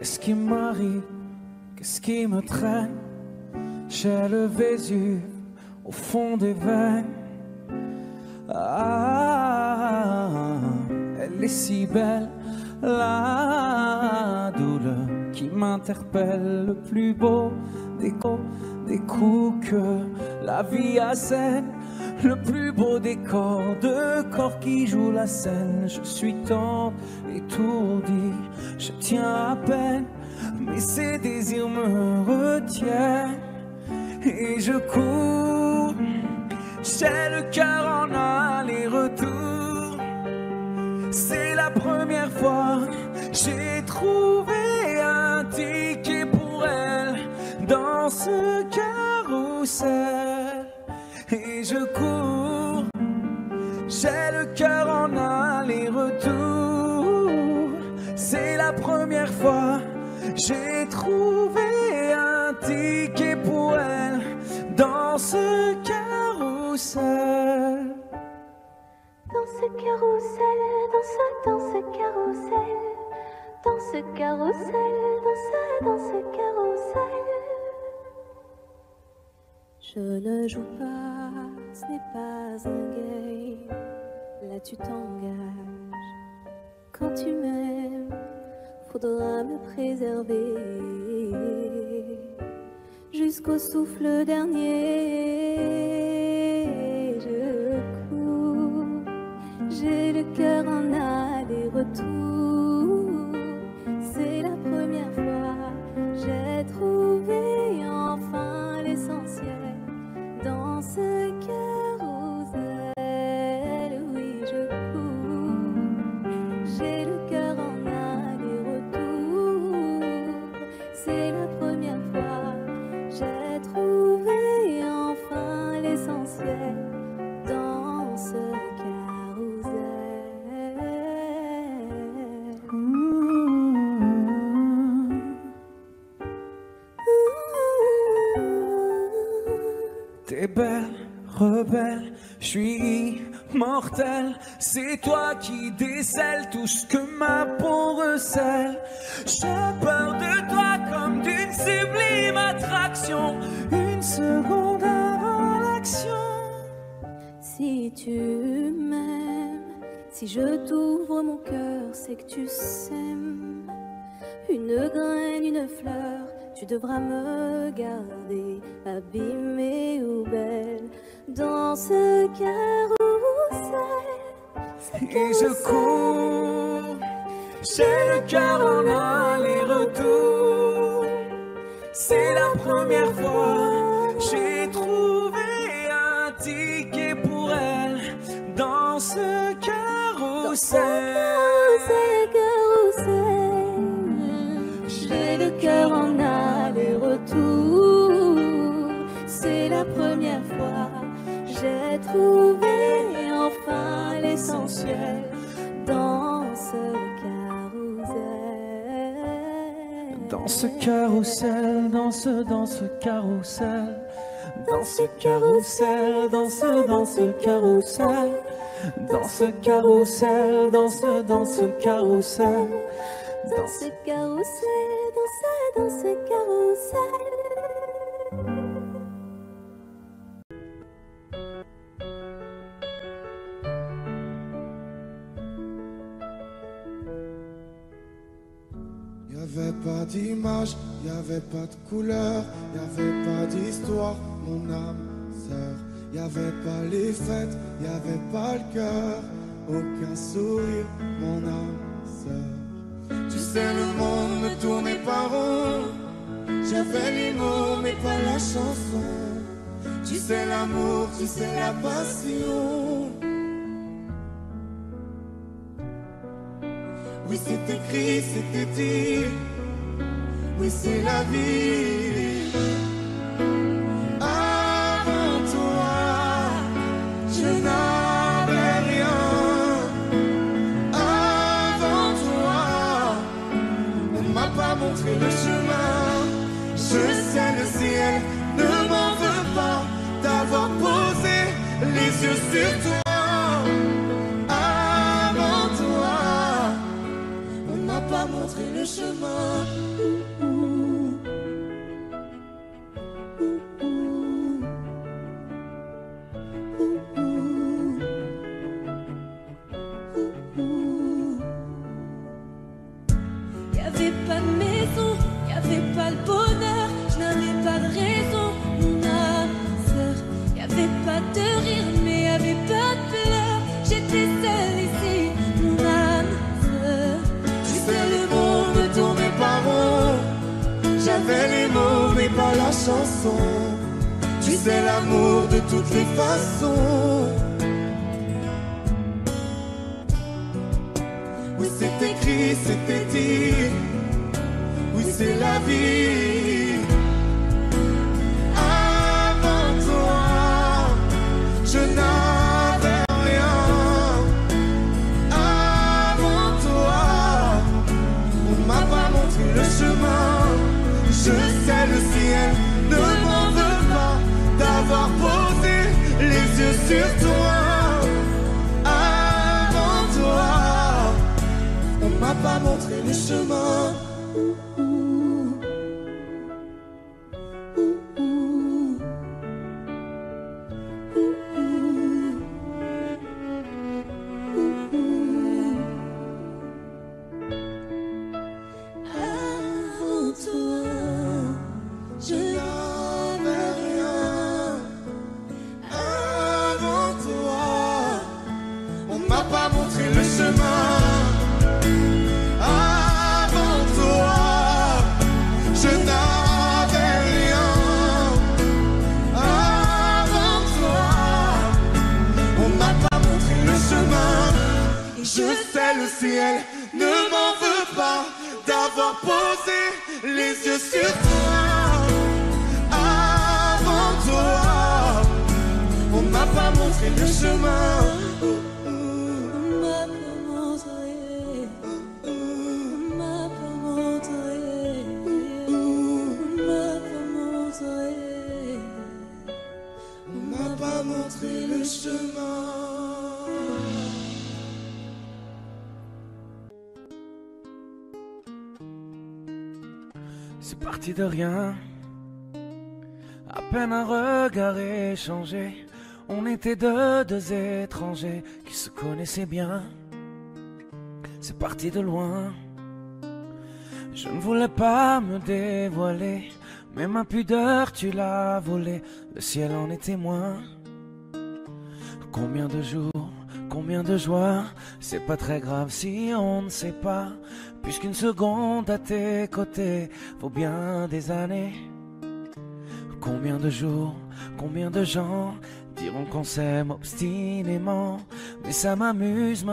Qu'est-ce qui m'arrive? Qu'est-ce qui me traîne? J'ai le Vésuve au fond des veines. Ah, elle est si belle, la douleur qui m'interpelle. Le plus beau des coups que la vie assène. Le plus beau des corps, de corps qui jouent la scène. Je suis tant étourdi, je tiens à peine, mais ces désirs me retiennent. Et je cours, j'ai le cœur en aller-retour. C'est la première fois, j'ai trouvé un ticket pour elle dans ce carrousel. Et je cours, j'ai le cœur en aller-retour. C'est la première fois, j'ai trouvé un ticket pour elle dans ce carrousel. Dans ce carrousel, dans ce carrousel, dans ce carrousel, dans ce carrousel. Je ne joue pas, ce n'est pas un game. Là tu t'engages. Quand tu m'aimes, faudra me préserver jusqu'au souffle dernier. Je cours, j'ai le cœur en aller-retour. C'est la première fois, j'ai trouvé enfin l'essentiel. Dans ce carrousel, oui je cours, j'ai le cœur en aller-retour. C'est la première fois, j'ai trouvé enfin l'essentiel. Dans ce carrousel. T'es belle, rebelle, je suis immortel. C'est toi qui décèles tout ce que ma peau recèle. J'ai peur de toi comme d'une sublime attraction. Une seconde avant l'action. Si tu m'aimes, si je t'ouvre mon cœur, c'est que tu sèmes une graine, une fleur. Tu devras me garder abîmée ou belle dans ce carrousel. Et je cours, j'ai le cœur en aller-retour. C'est la première fois, j'ai trouvé un ticket pour elle dans ce carrousel. J'ai le cœur en aller-retour. C'est la première fois, j'ai trouvé enfin l'essentiel dans ce carrousel. Dans ce carrousel, dans ce carrousel. Dans ce carrousel, dans ce carrousel. Dans ce carrousel, dans ce carrousel. Dans ce carrousel, dans ce carrousel. Y'avait pas d'image, y'avait pas de couleur, y'avait pas d'histoire, mon âme sœur. Y'avait pas les fêtes, y'avait pas le cœur, aucun sourire, mon âme sœur. Tu sais, le monde ne tournait pas rond. J'avais les mots, mais pas la chanson. Tu sais, l'amour, tu sais, la passion. Oui, c'est écrit, c'était dit. Oui, c'est la vie. Avant toi, je n'avais rien. Pas montrer le chemin. Je sais, le ciel ne m'en veut pas d'avoir posé les yeux sur toi. Avant toi, on m'a pas montré montrer le chemin. Y'avait pas de maison, y'avait pas le bonheur, je n'avais pas de raison, mon âme sœur. Y'avait pas de rire, mais y'avait pas de pleurs. J'étais seule ici, mon âme sœur. Tu sais, le monde ne tournait pas rond. J'avais les mots, mais pas la chanson. Tu sais, l'amour de toutes les façons. Oui, c'est écrit, c'était dit. Oui, c'est la vie. Avant toi, je n'avais rien. Avant toi, on m'a pas montré le chemin. Je sais, le ciel ne m'en veut pas d'avoir posé les yeux sur toi. Avant toi, on m'a pas montré le chemin. Avant toi, je N'avais rien. Avant toi, on m'a pas montré le chemin. Avant toi, je n'avais rien. Avant toi, on m'a pas montré le chemin. Je sais, le ciel ne m'en veut pas d'avoir posé les yeux sur toi. Avant toi, on m'a pas montré le chemin. m'a pas montré, m'a pas montré, m'a pas montré. On m'a pas montré le chemin. C'est parti de rien, à peine un regard échangé. On était deux étrangers qui se connaissaient bien. C'est parti de loin, je ne voulais pas me dévoiler, mais ma pudeur tu l'as volée, le ciel en est témoin. Combien de jours, combien de joies, c'est pas très grave si on ne sait pas, puisqu'une seconde à tes côtés vaut bien des années. Combien de jours, combien de gens diront qu'on s'aime obstinément, mais ça m'amuse,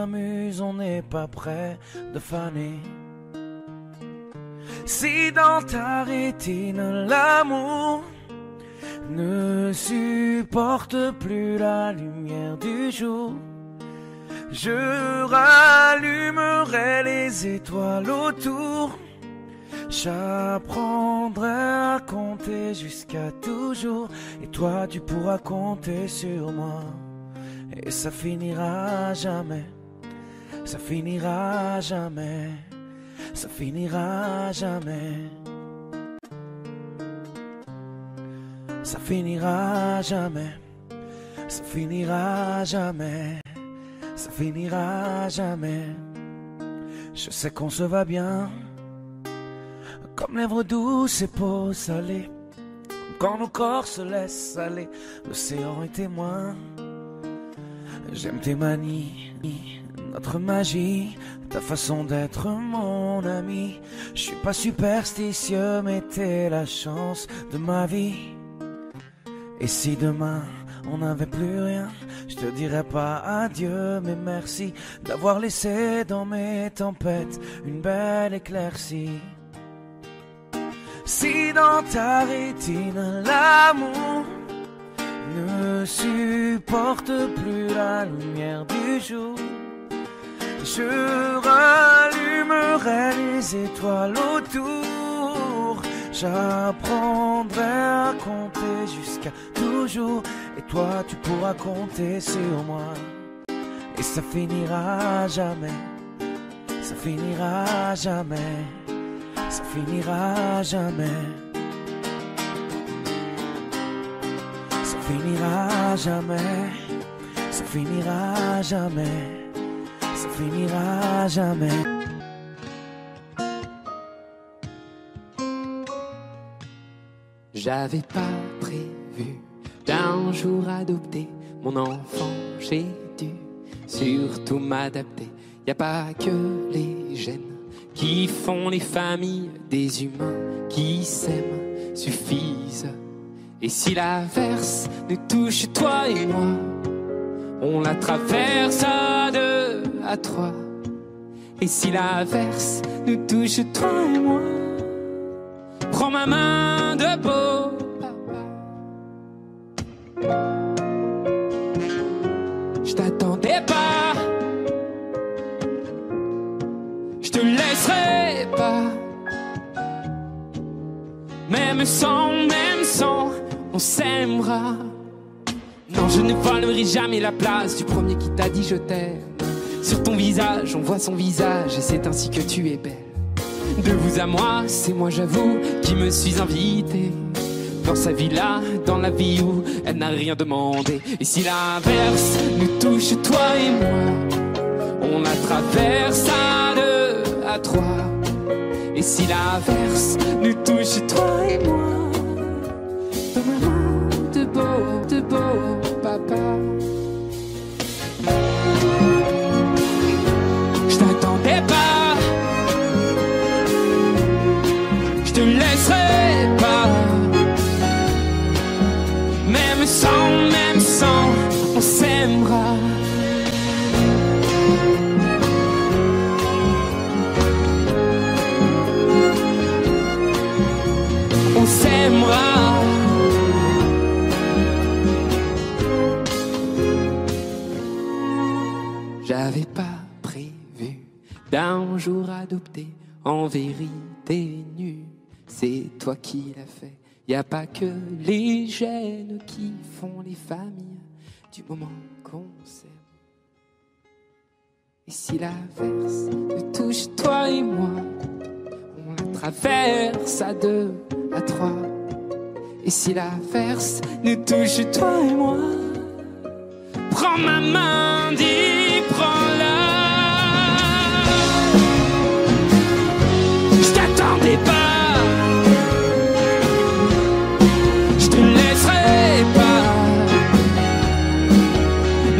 on n'est pas prêt de faner. Si dans ta rétine l'amour ne supporte plus la lumière du jour, je rallumerai les étoiles autour. J'apprendrai à compter jusqu'à toujours, et toi tu pourras compter sur moi. Et ça finira jamais, ça finira jamais, ça finira jamais. Ça finira jamais, ça finira jamais, ça finira jamais. Je sais qu'on se va bien, comme lèvres douces et peau salée, quand nos corps se laissent aller, l'océan est témoin. J'aime tes manies, notre magie, ta façon d'être mon ami. Je suis pas superstitieux, mais t'es la chance de ma vie. Et si demain on n'avait plus rien, je te dirais pas adieu, mais merci d'avoir laissé dans mes tempêtes une belle éclaircie. Si dans ta rétine l'amour ne supporte plus la lumière du jour, je rallumerai les étoiles autour. J'apprendrai à compter jusqu'à toujours, et toi tu pourras compter sur moi. Et ça finira jamais, ça finira jamais, ça finira jamais, ça finira jamais, ça finira jamais, ça finira jamais. J'avais pas prévu d'un jour adopter mon enfant, j'ai dû surtout m'adapter. Y a pas que les gènes qui font les familles, des humains qui s'aiment suffisent. Et si l'averse nous touche, toi et moi, on la traverse à 2, à 3. Et si l'averse nous touche, toi et moi, prends ma main de beau papa. Je t'attendais pas, je te laisserai pas. Même sans, on s'aimera. Non, je ne volerai jamais la place du premier qui t'a dit je t'aime. Sur ton visage, on voit son visage et c'est ainsi que tu es belle. De vous à moi, c'est moi j'avoue qui me suis invité dans sa villa, dans la vie où elle n'a rien demandé. Et si l'inverse nous touche, toi et moi, on la traverse à 2, à 3. Et si l'inverse nous touche, toi et moi, dans ma main de beau papa. Je t'attendais pas, je te laisserai pas. Même sans, on s'aimera. On s'aimera. J'avais pas prévu d'un jour adopter, en vérité nue. C'est toi qui l'as fait. Y a pas que les gènes qui font les familles du moment qu'on s'aime. Et si l'averse nous touche, toi et moi, on la traverse à 2, à 3. Et si l'averse nous touche, toi et moi, prends ma main, dis prends-la. Je t'attendais pas,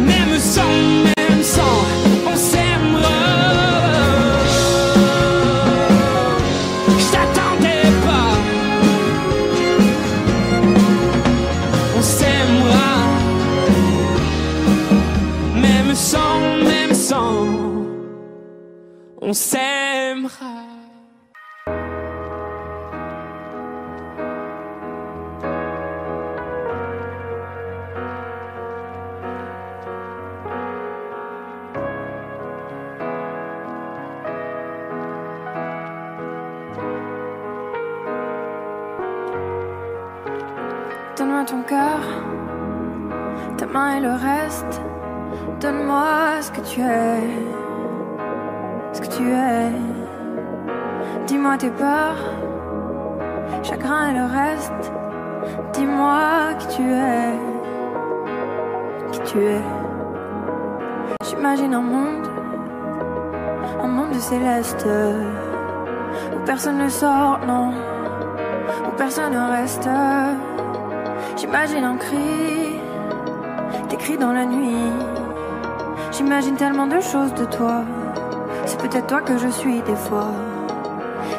même sans, on s'aimera. Je t'attendais pas, on s'aimera. Même sans, on s'aimera. Donne-moi ton cœur, ta main et le reste. Donne-moi ce que tu es, ce que tu es. Dis-moi tes peurs, chagrin et le reste. Dis-moi qui tu es, qui tu es. J'imagine un monde de céleste, où personne ne sort, non, où personne ne reste. J'imagine un cri, des cris dans la nuit. J'imagine tellement de choses de toi. C'est peut-être toi que je suis des fois.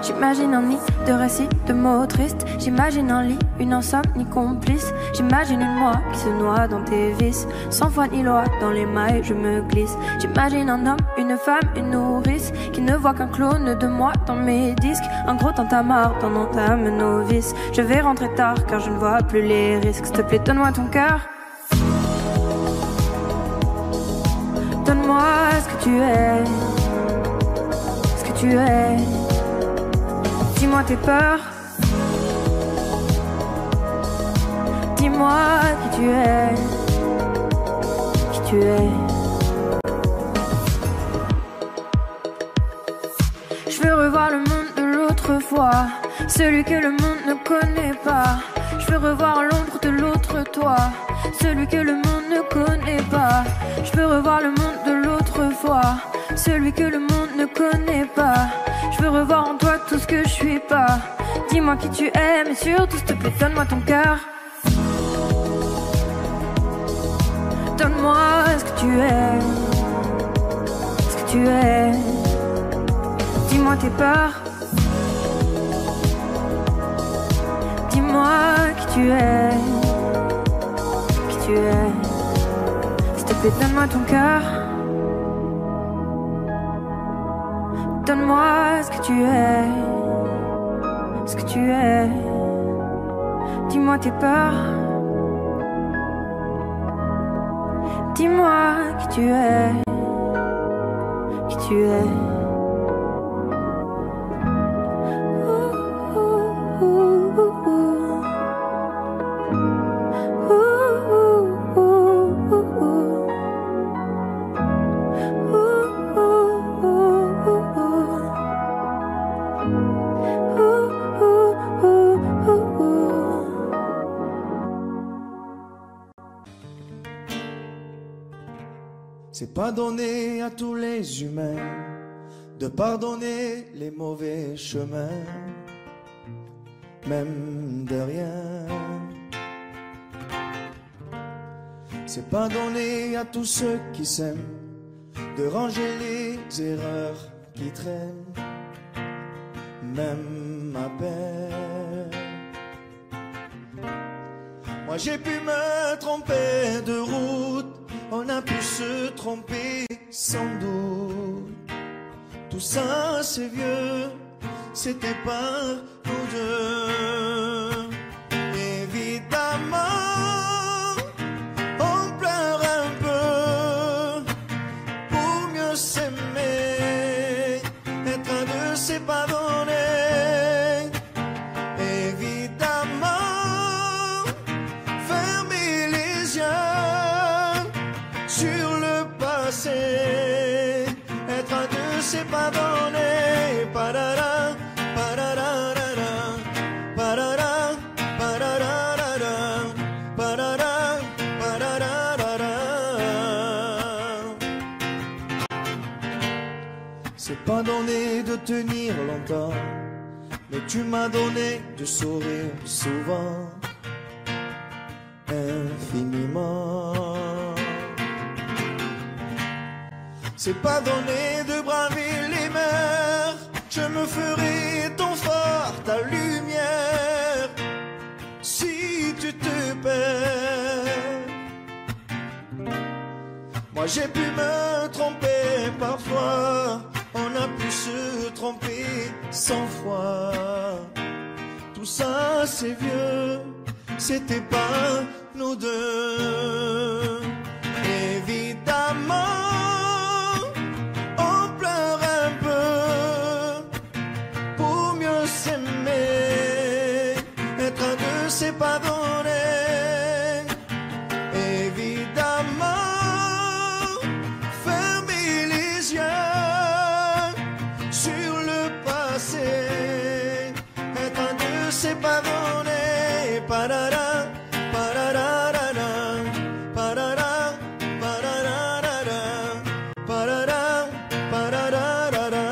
J'imagine un nid de récits, de mots tristes. J'imagine un lit, une insomnie complice. J'imagine une moi qui se noie dans tes vices. Sans foi ni loi, dans les mailles je me glisse. J'imagine un homme, une femme, une nourrice, qui ne voit qu'un clone de moi dans mes disques. Un gros tintamarre dans mon âme novice. Je vais rentrer tard car je ne vois plus les risques. S'il te plaît, donne-moi ton cœur. Donne-moi ce que tu es, ce que tu es. Dis-moi tes peurs. Dis-moi qui tu es, qui tu es. toi, celui que le monde ne connaît pas. Je veux revoir l'ombre de l'autre toi, celui que le monde ne connaît pas. Je veux revoir le monde de l'autre fois, celui que le monde ne connaît pas. Je veux revoir en toi tout ce que je suis pas. Dis-moi qui tu es, mais surtout s'il te plaît donne-moi ton cœur. Donne-moi ce que tu es, ce que tu es. Dis-moi tes peurs, dis-moi qui tu es, qui tu es. S'il te plaît donne-moi ton cœur. Donne-moi ce que tu es, ce que tu es. Dis-moi tes peurs, dis-moi qui tu es, qui tu es. C'est pas donné à tous les humains de pardonner les mauvais chemins, même de rien. C'est pas donné à tous ceux qui s'aiment de ranger les erreurs qui traînent, même à peine. Moi j'ai pu me tromper de route, on a pu se tromper sans doute. Tout ça c'est vieux, c'était pas nous deux. Évidemment, on pleure un peu pour mieux s'aimer, être un deux c'est pas donné. Évidemment, fermer les yeux sur le passé, être à deux c'est pas donné. Parara, pararara, parara, pararara, parara, pararara. C'est pas donné de tenir longtemps, mais tu m'as donné de sourire souvent, infiniment. C'est pas donné de braver les mers, je me ferai ton phare, ta lumière, si tu te perds. Moi j'ai pu me tromper parfois, on a pu se tromper 100 fois. Tout ça c'est vieux, c'était pas nous deux. Évidemment, c'est pas donné. Évidemment, fermer les yeux sur le passé, être un deux c'est pas donné. Parara, pararara, parara, pararara, parara, pararara,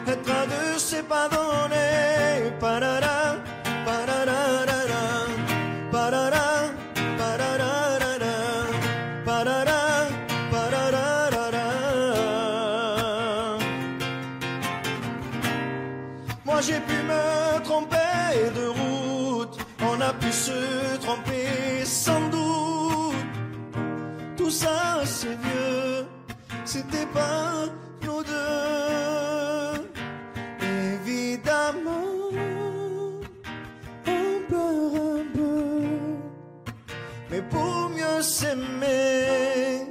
être un deux c'est pas donné. Parara. Moi j'ai pu me tromper de route, on a pu se tromper sans doute. Tout ça c'est vieux, c'était pas nous deux. Évidemment, on pleure un peu, mais pour mieux s'aimer,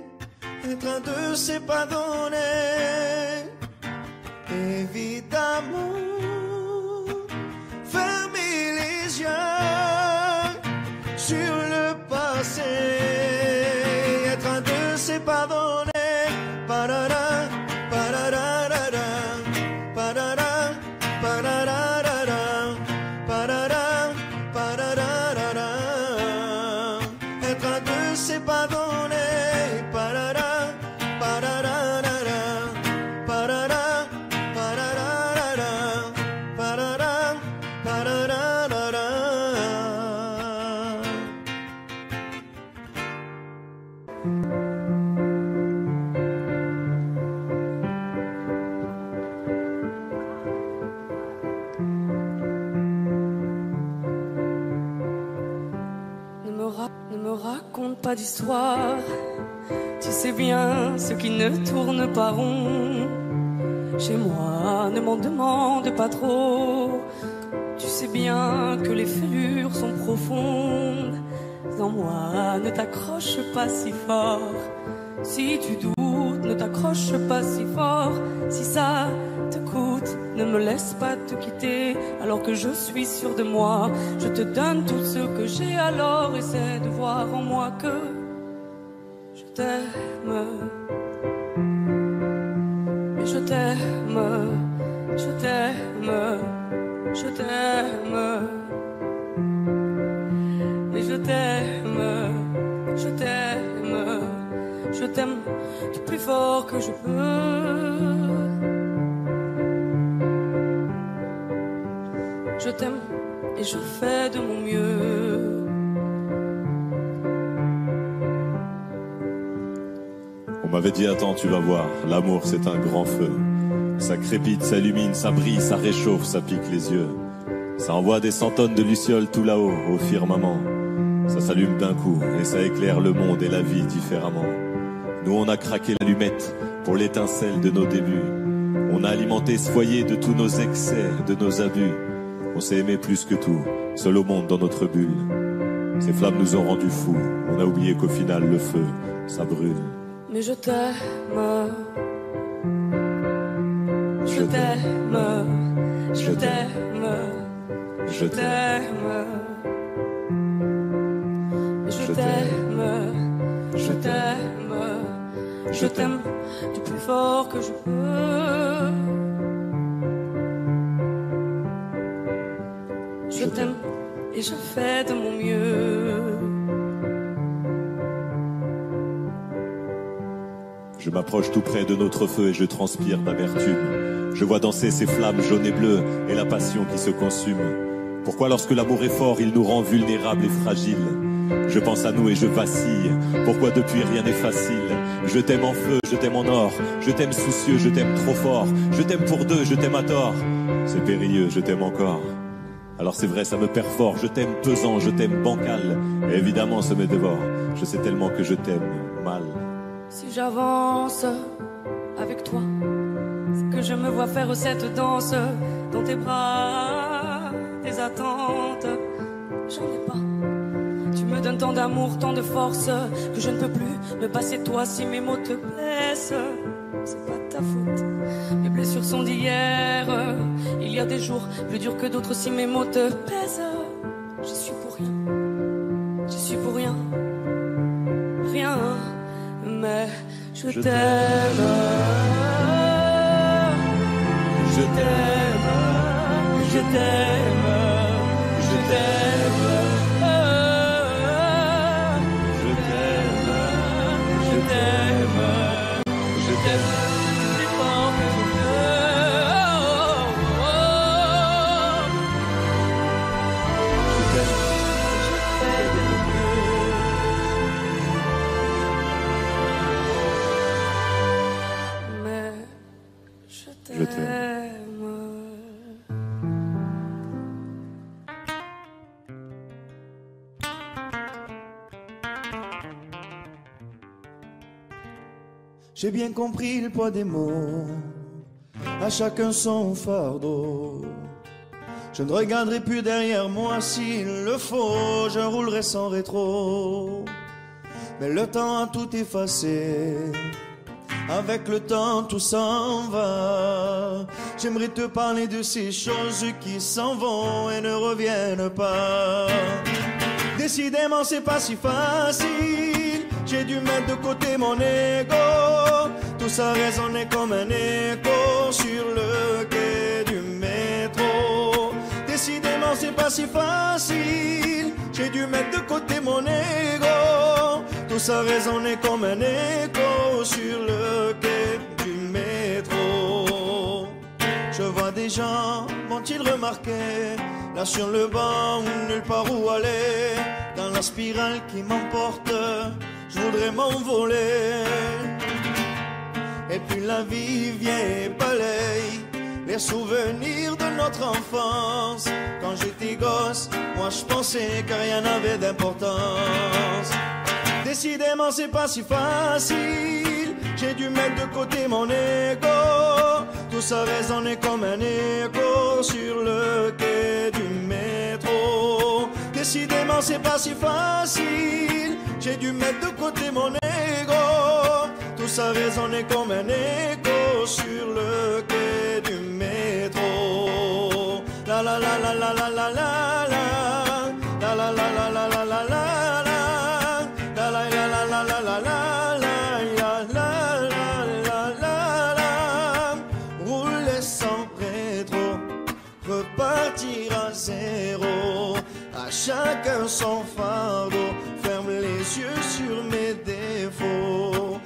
être un deux c'est pas donné. Évidemment, fermer les yeux sur le passé, être un deux c'est pas donné. Parara, pararara, parara, parara. pas d'histoire. Tu sais bien ce qui ne tourne pas rond. Chez moi, ne m'en demande pas trop. Tu sais bien que les fêlures sont profondes. En moi, ne t'accroche pas si fort. Si tu doutes, ne t'accroche pas si fort. Si ça te coûte, ne me laisse pas te quitter. Alors que je suis sûre de moi, je te donne tout ce que j'ai. Alors essaie de voir en moi que je t'aime. Mais je t'aime, je t'aime, je t'aime. Et je t'aime, je t'aime, je t'aime du plus fort que je peux. Je t'aime et je fais de mon mieux. On m'avait dit attends, tu vas voir, l'amour c'est un grand feu. Ça crépite, ça illumine, ça brille, ça réchauffe, ça pique les yeux. Ça envoie des centaines de lucioles tout là-haut, au firmament. Ça s'allume d'un coup et ça éclaire le monde et la vie différemment. Nous on a craqué l'allumette pour l'étincelle de nos débuts. On a alimenté ce foyer de tous nos excès, de nos abus. On s'est aimé plus que tout, seul au monde dans notre bulle. Ces flammes nous ont rendus fous, on a oublié qu'au final le feu, ça brûle. Mais je t'aime, je t'aime, je t'aime, je t'aime. Je t'aime, je t'aime, je t'aime du plus fort que je peux. Je t'aime et je fais de mon mieux. Je m'approche tout près de notre feu et je transpire d'amertume. Je vois danser ces flammes jaunes et bleues et la passion qui se consume. Pourquoi lorsque l'amour est fort, il nous rend vulnérables et fragiles? Je pense à nous et je vacille. Pourquoi depuis rien n'est facile? Je t'aime en feu, je t'aime en or. Je t'aime soucieux, je t'aime trop fort. Je t'aime pour deux, je t'aime à tort. C'est périlleux, je t'aime encore. Alors c'est vrai, ça me perd fort. Je t'aime pesant, je t'aime bancal. Et évidemment, ça me dévore. Je sais tellement que je t'aime mal. Si j'avance avec toi, c'est que je me vois faire cette danse dans tes bras, tes attentes. J'en ai pas. Tu me donnes tant d'amour, tant de force que je ne peux plus me passer de toi si mes mots te blessent. C'est pas ta faute, mes blessures sont d'hier. Il y a des jours plus durs que d'autres si mes mots te pèsent. J'y suis pour rien, j'y suis pour rien, rien. Mais je t'aime, je t'aime, je t'aime, je t'aime. Je t'aime. J'ai bien compris le poids des mots, à chacun son fardeau. Je ne regarderai plus derrière moi s'il le faut, je roulerai sans rétro. Mais le temps a tout effacé, avec le temps tout s'en va. J'aimerais te parler de ces choses qui s'en vont et ne reviennent pas. Décidément c'est pas si facile, j'ai dû mettre de côté mon ego. Tout ça résonnait comme un écho sur le quai du métro. Décidément c'est pas si facile, j'ai dû mettre de côté mon ego. Tout ça résonnait comme un écho sur le quai du métro. Je vois des gens, vont-ils remarquer, là sur le banc, nulle part où aller, dans la spirale qui m'emporte, je voudrais m'envoler. Et puis la vie vient et balaye les souvenirs de notre enfance. Quand j'étais gosse, moi je pensais que rien n'avait d'importance. Décidément c'est pas si facile. J'ai dû mettre de côté mon ego. Tout ça résonnait comme un écho sur le quai du métro. Décidément c'est pas si facile. J'ai dû mettre de côté mon ego. Tout ça résonnait comme un écho sur le quai du métro. La la la la la la la la la. La la la la la la la la. La la la la la la la la. Repartir à zéro, à chacun son fardeau. Ferme les yeux sur mes défauts.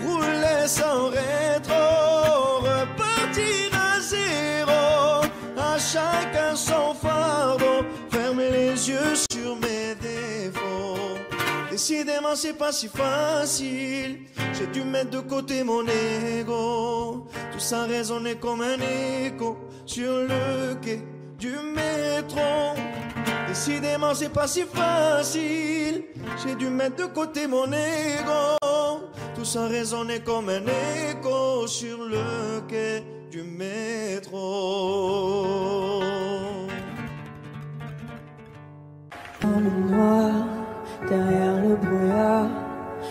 Rouler sans rétro, repartir à zéro, à chacun son fardeau. Ferme les yeux sur mes défauts. Décidément c'est pas si facile. J'ai dû mettre de côté mon ego. Tout ça résonnait comme un écho sur le quai du métro. Décidément c'est pas si facile. J'ai dû mettre de côté mon ego. Tout ça résonnait comme un écho sur le quai du métro. Dans le noir, derrière le brouillard,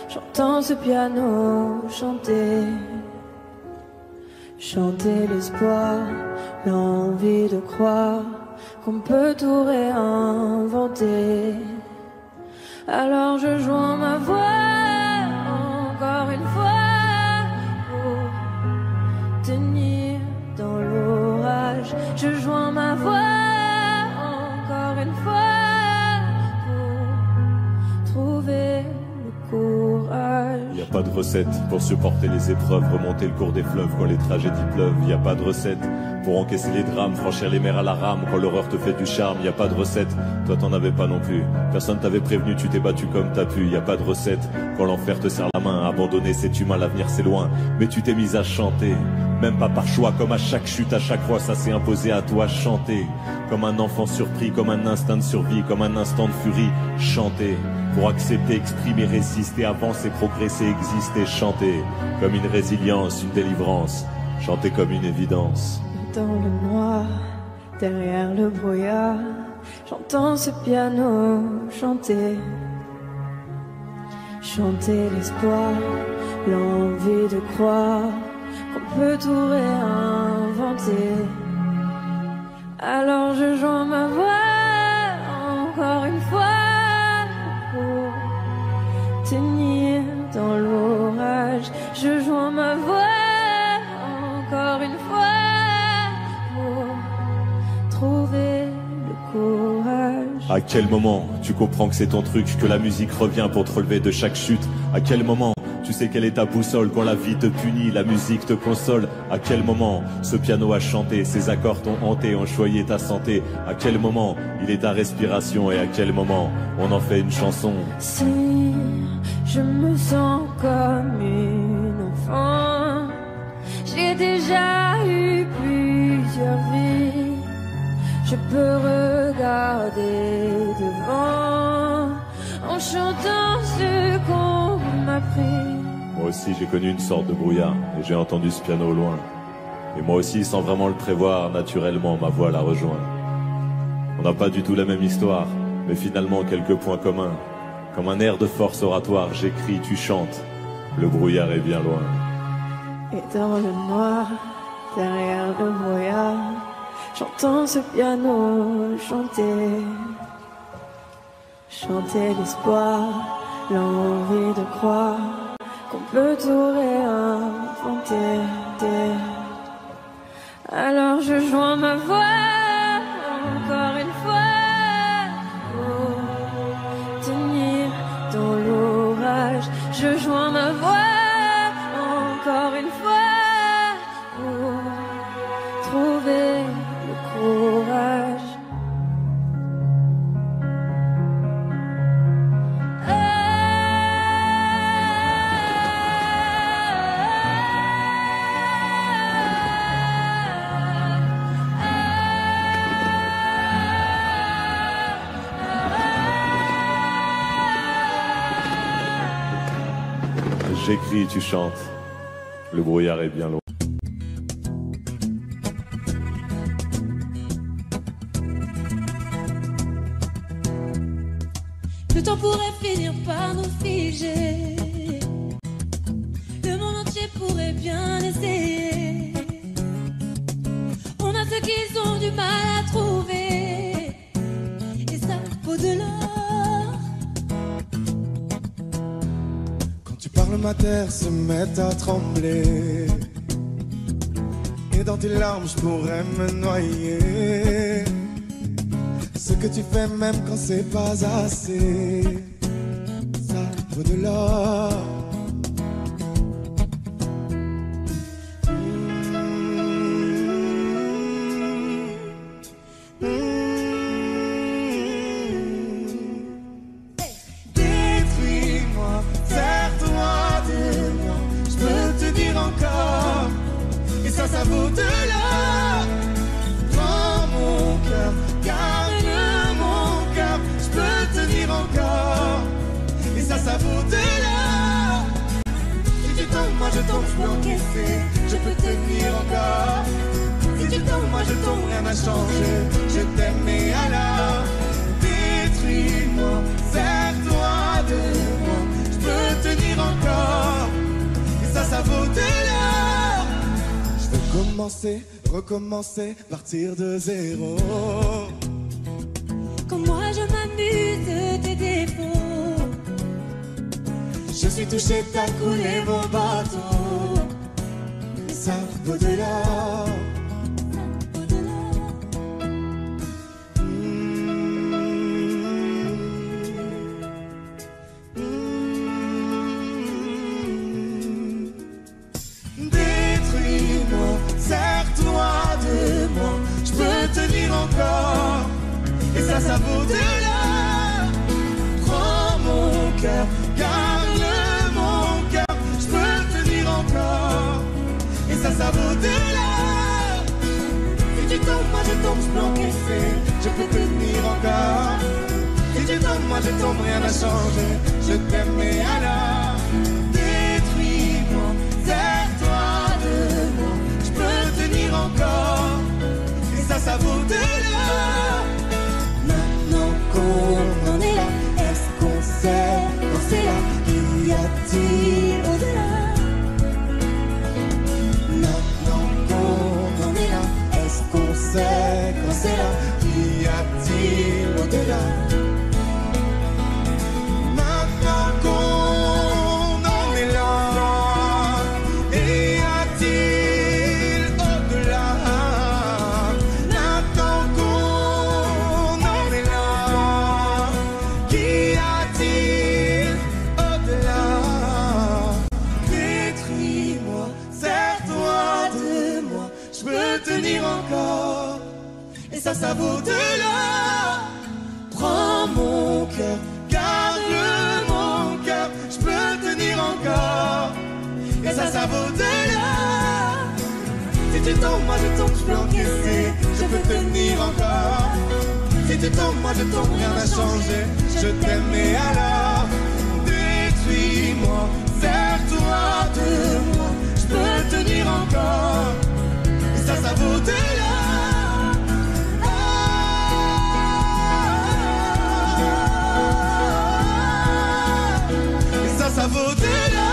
j'entends ce piano chanter. Chanter l'espoir, l'envie de croire qu'on peut tout réinventer. Alors je joins ma voix encore une fois pour tenir dans l'orage. Je joins ma voix encore une fois pour trouver le courage. Y a pas de recette pour supporter les épreuves, remonter le cours des fleuves quand les tragédies pleuvent. Y a pas de recette pour encaisser les drames, franchir les mers à la rame quand l'horreur te fait du charme. Y a pas de recette, toi t'en avais pas non plus. Personne t'avait prévenu, tu t'es battu comme t'as pu. Y a pas de recette quand l'enfer te serre la main. Abandonner c'est humain, l'avenir c'est loin. Mais tu t'es mise à chanter, même pas par choix. Comme à chaque chute, à chaque fois, ça s'est imposé à toi. Chanter comme un enfant surpris, comme un instinct de survie, comme un instant de furie. Chanter pour accepter, exprimer, résister, avancer, progresser, exister. Chanter comme une résilience, une délivrance. Chanter comme une évidence. Dans le noir, derrière le brouillard, j'entends ce piano chanter. Chanter l'espoir, l'envie de croire qu'on peut tout réinventer. Alors je joins ma voix encore une fois pour tenir dans l'orage. Je joins ma voix encore une fois pour trouver le courage. À quel moment tu comprends que c'est ton truc, que la musique revient pour te relever de chaque chute? À quel moment tu sais quelle est ta boussole quand la vie te punit, la musique te console? À quel moment ce piano a chanté, ses accords t'ont hanté, ont choyé ta santé? À quel moment il est ta respiration et à quel moment on en fait une chanson? Si je me sens comme une enfant, j'ai déjà eu plusieurs vies. Je peux regarder devant en chantant ce qu'on m'a appris. Moi aussi j'ai connu une sorte de brouillard et j'ai entendu ce piano au loin. Et moi aussi, sans vraiment le prévoir, naturellement ma voix la rejoint. On n'a pas du tout la même histoire, mais finalement quelques points communs. Comme un air de force oratoire, j'écris, tu chantes. Le brouillard est bien loin. Et dans le noir, derrière le brouillard, j'entends ce piano chanter. Chanter l'espoir, l'envie de croire qu'on peut tout réinventer. Alors je joins ma voix encore une fois pour tenir dans l'orage. Je joins ma voix encore une fois pour trouver le courage. j'écris, tu chantes. Le brouillard est bien loin. Le temps pourrait finir par nous figer. Le monde entier pourrait bien essayer. On a ce qu'ils ont du mal à trouver. Et ça vaut de l'or. Quand tu parles, ma terre se met à trembler. Et dans tes larmes, je pourrais me noyer. Ce que tu fais même quand c'est pas assez, ça vaut de l'or. Détruis-moi, serre-toi de moi, je peux te dire encore, et ça vaut de l'or. Prends mon cœur, garde mon cœur, je peux te dire encore, et ça vaut de l'or. Si tu tombes, moi je tombe, je peux encaisser, je peux tenir encore. Si tu tombes, moi je tombe, rien n'a changé, je t'aime et alors détruis-moi, serre-toi de moi, je peux tenir encore, et ça vaut de l'or. Je veux commencer, recommencer, partir de zéro. Quand moi je m'amuse de tes défauts, Je suis touché, t'as coulé mon bateau, et ça vaut de l'or. Détruis-moi, serre-toi de moi, je peux tenir encore, et ça vaut de l'or. Prends mon cœur, garde mon cœur, je peux tenir encore, et ça vaut de l'or. Si tu tombes, moi je tombe, je peux encaisser, je peux tenir encore. Si tu tombes, moi je tombe, rien n'a changé, je t'aime et alors détruis-moi, serre-toi de moi, je peux tenir encore, et ça vaut de l'or. Maintenant qu'on en est là, est-ce qu'on sait quand c'est là? Y a-t-il au-delà? Maintenant qu'on en est là, est-ce qu'on sait quand c'est là? Y a-t-il au-delà? Maintenant qu'on en est là, y a-t-il au-delà? Maintenant qu'on en est là, qu'y a-t-il au-delà? Détruis-moi, serre-toi de moi, je peux tenir encore, et ça vaut de l'or. Prends mon cœur, garde mon cœur, je peux tenir encore, et ça vaut de l'or. Si tu tombes, moi je tombe, je peux encaisser, je peux tenir encore. Si tu tombes, moi je tombe, rien n'a changé, je t'aime et alors détruis-moi, serre-toi de moi, je peux tenir encore, et ça vaut de l'or. Et ça vaut de l'or.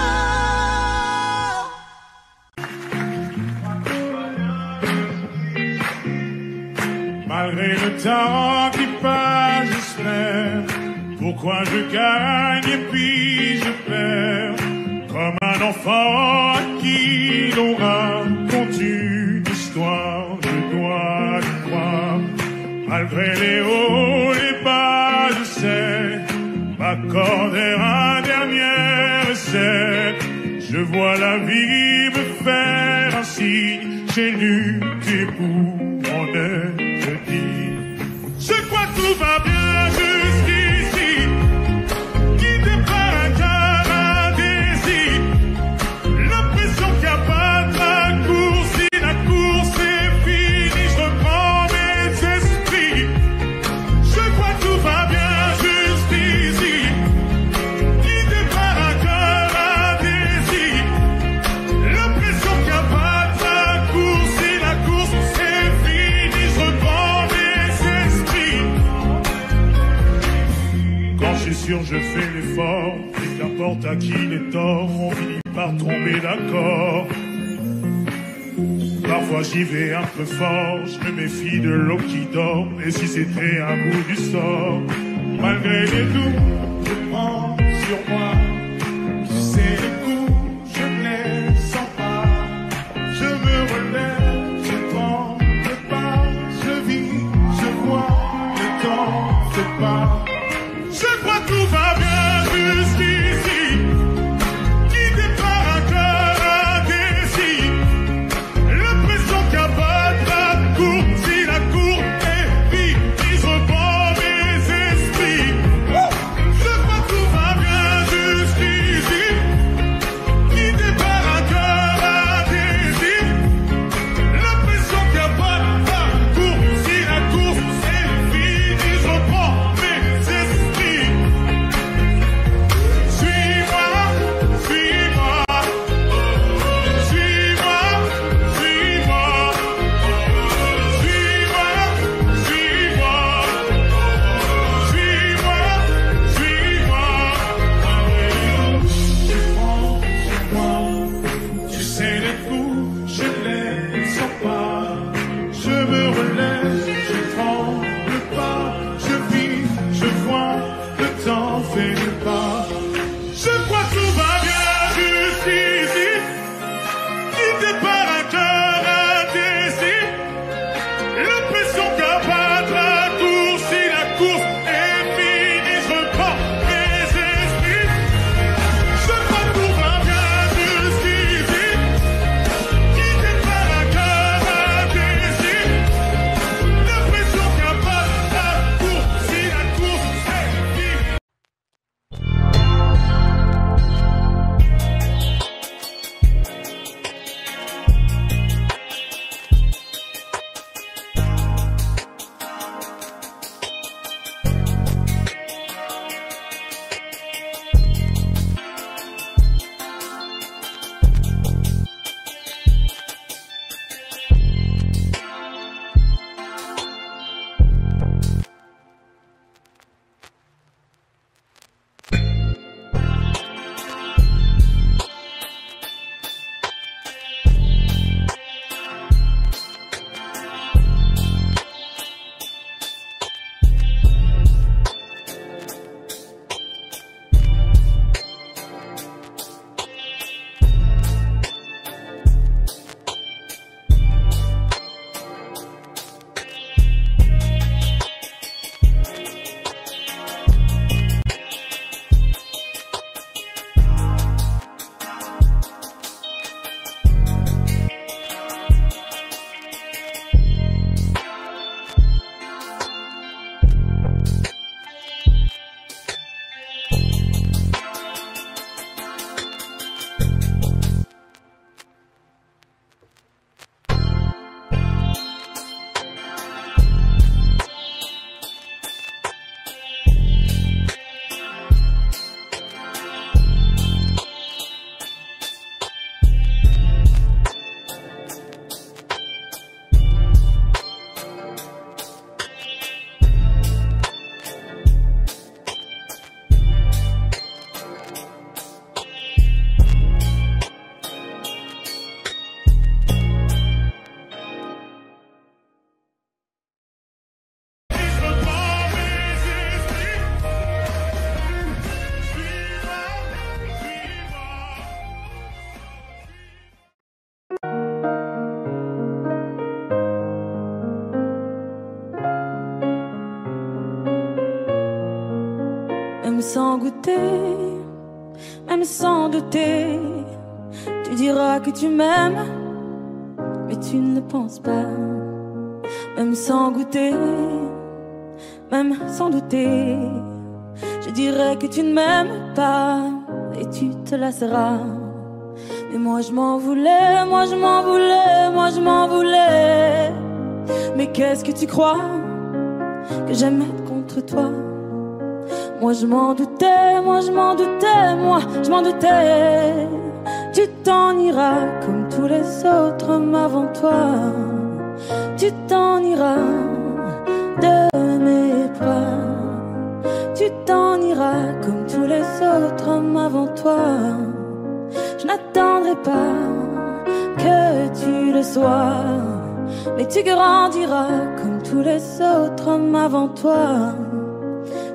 Malgré le temps qui passe, j'espère. Pourquoi je gagne et puis je perds? Comme un enfant à qui l'on raconte une histoire, je dois y croire. Malgré les hauts, les bas, je sais m'accorder un dernier essai. Je vois la vie me faire ainsi. J'ai lutté pour mon être dit. Je crois que tout va bien jusqu'ici. Guidé par un cœur, un désir. L'impression qu'il n'y a pas de raccourci. La course est finie, je reprends mes esprits. Je crois que tout va bien jusqu'ici. Guidé par un cœur, un désir. sûr je fais l'effort, et qu'importe à qui les torts, on finit par tomber d'accord. Parfois j'y vais un peu fort, je me méfie de l'eau qui dort, et si c'était un coup du sort, malgré les doutes, je prends sur moi, tu sais les coups, je ne les sens pas, je me relève, je prends le pas, je vis, je vois, le temps se passe. Je crois que tout va bien jusqu'ici, guidé par un cœur indécis. L'impression qu'il n'y a pas de la cour, si la cour est vide, je reprends mes esprits. Je crois que tout va bien jusqu'ici, guidé par un cœur indécis. L'impression qu'il n'y a pas de la cour, si la cour est vide, je reprends mes esprits. Suis-moi, suis-moi, suis-moi, suis-moi, suis-moi, suis-moi, suis-moi, suis-moi. Tu prends sur moi, tu sais les coups, je les sens pas. Je me relève, je prends le pas, je vis, je vois, le temps fait le pas. Je crois que tout va bien jusqu'ici, guidé par un cœur indécis. L'impression qu'il n'y a pas de raccourci, si la course est finie, je reprends mes esprits. Je crois que tout va bien jusqu'ici, guidé par un cœur indécis. L'impression qu'il n'y a pas de raccourci, si la course est finie. Même sans goûter, même sans douter, tu diras que tu m'aimes, mais tu ne penses pas. Même sans goûter, même sans douter, je dirais que tu ne m'aimes pas et tu te lasseras. Mais moi je m'en voulais, moi je m'en voulais, moi je m'en voulais. Mais qu'est-ce que tu crois que j'aime être contre toi? Moi je m'en doutais, moi je m'en doutais, moi je m'en doutais. Tu t'en iras comme tous les autres hommes avant toi. Tu t'en iras de mes bras. Tu t'en iras comme autres hommes avant toi. Je n'attendrai pas que tu le sois, mais tu grandiras comme tous les autres hommes avant toi.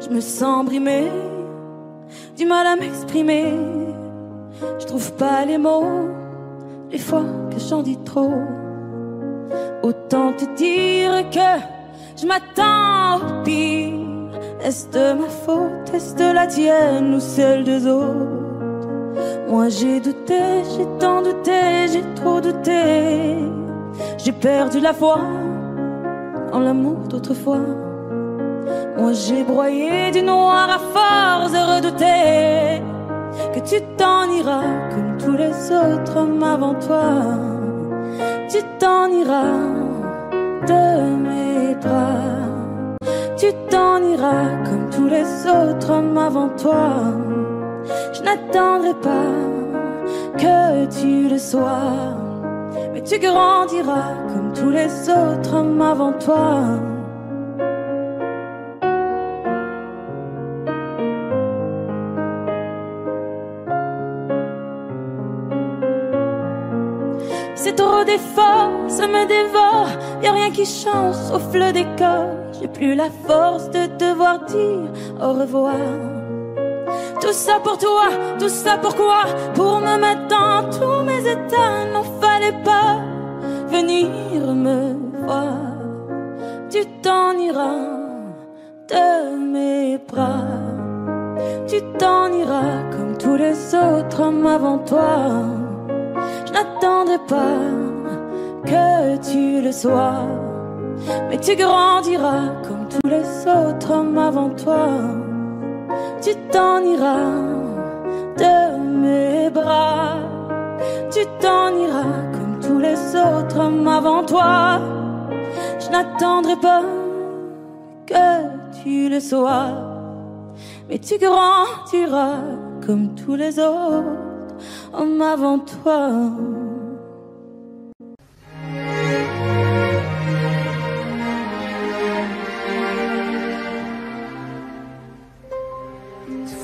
Je me sens brimée, du mal à m'exprimer. Je trouve pas les mots, les fois que j'en dis trop. Autant te dire que je m'attends au pire. Est-ce de ma faute, est-ce de la tienne ou celle des autres? Moi j'ai douté, j'ai tant douté, j'ai trop douté. J'ai perdu la foi en l'amour d'autrefois. Moi j'ai broyé du noir à force de redouter que tu t'en iras comme tous les autres hommes avant toi. Tu t'en iras de mes bras. Tu t'en iras comme tous les autres hommes avant toi. Je n'attendrai pas que tu le sois, mais tu grandiras comme tous les autres hommes avant toi. C'est trop d'efforts, ça me dévore. Y'a rien qui change sauf le décor. J'ai plus la force de devoir dire au revoir. Tout ça pour toi, tout ça pourquoi? Pour me mettre dans tous mes états. N'en fallait pas venir me voir. Tu t'en iras de mes bras. Tu t'en iras comme tous les autres hommes avant toi. Je n'attendrai pas que tu le sois, mais tu grandiras comme tous les autres hommes avant toi. Tu t'en iras de mes bras. Tu t'en iras comme tous les autres hommes avant toi. Je n'attendrai pas que tu le sois, mais tu grandiras comme tous les autres hommes avant toi.